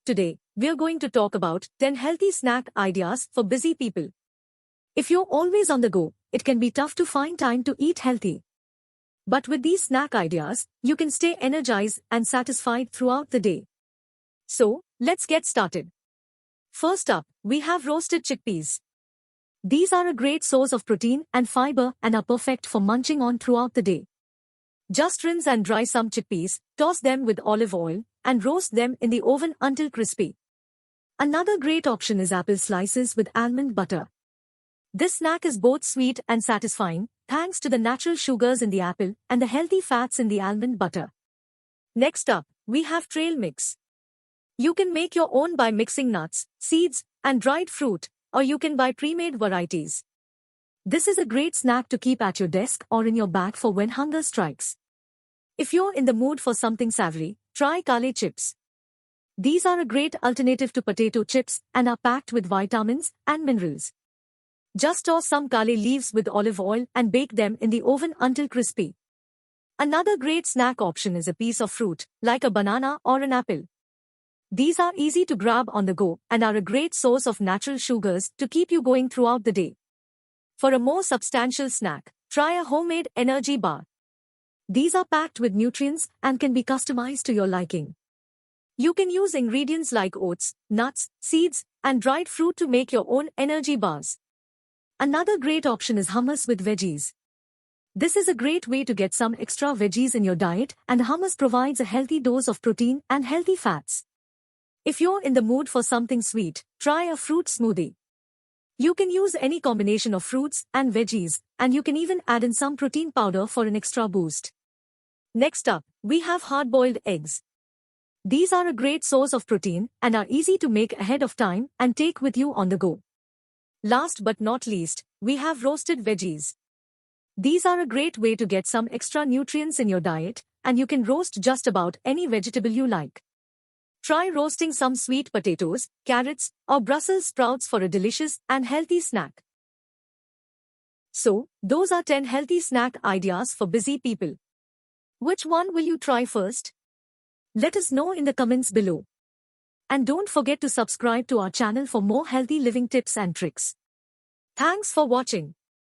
Today, we're going to talk about 10 healthy snack ideas for busy people. If you're always on the go, it can be tough to find time to eat healthy. But with these snack ideas, you can stay energized and satisfied throughout the day. So, let's get started. First up, we have roasted chickpeas. These are a great source of protein and fiber and are perfect for munching on throughout the day. Just rinse and dry some chickpeas, toss them with olive oil, and roast them in the oven until crispy. Another great option is apple slices with almond butter. This snack is both sweet and satisfying, thanks to the natural sugars in the apple and the healthy fats in the almond butter. Next up, we have trail mix. You can make your own by mixing nuts, seeds, and dried fruit, or you can buy pre-made varieties. This is a great snack to keep at your desk or in your bag for when hunger strikes. If you're in the mood for something savory, try KALE chips. These are a great alternative to potato chips and are packed with vitamins and minerals. Just toss some KALE leaves with olive oil and bake them in the oven until crispy. Another great snack option is a piece of fruit, like a banana or an apple. These are easy to grab on the go and are a great source of natural sugars to keep you going throughout the day. For a more substantial snack, try a homemade energy bar. These are packed with nutrients and can be customized to your liking. You can use ingredients like oats, nuts, seeds, and dried fruit to make your own energy bars. Another great option is hummus with veggies. This is a great way to get some extra veggies in your diet, and hummus provides a healthy dose of protein and healthy fats. If you're in the mood for something sweet, try a fruit smoothie. You can use any combination of fruits and veggies, and you can even add in some protein powder for an extra boost. Next up, we have hard-boiled eggs. These are a great source of protein and are easy to make ahead of time and take with you on the go. Last but not least, we have roasted veggies. These are a great way to get some extra nutrients in your diet, and you can roast just about any vegetable you like. Try roasting some sweet potatoes, carrots, or Brussels sprouts for a delicious and healthy snack. So, those are 10 healthy snack ideas for busy people. Which one will you try first? Let us know in the comments below. And don't forget to subscribe to our channel for more healthy living tips and tricks. Thanks for watching.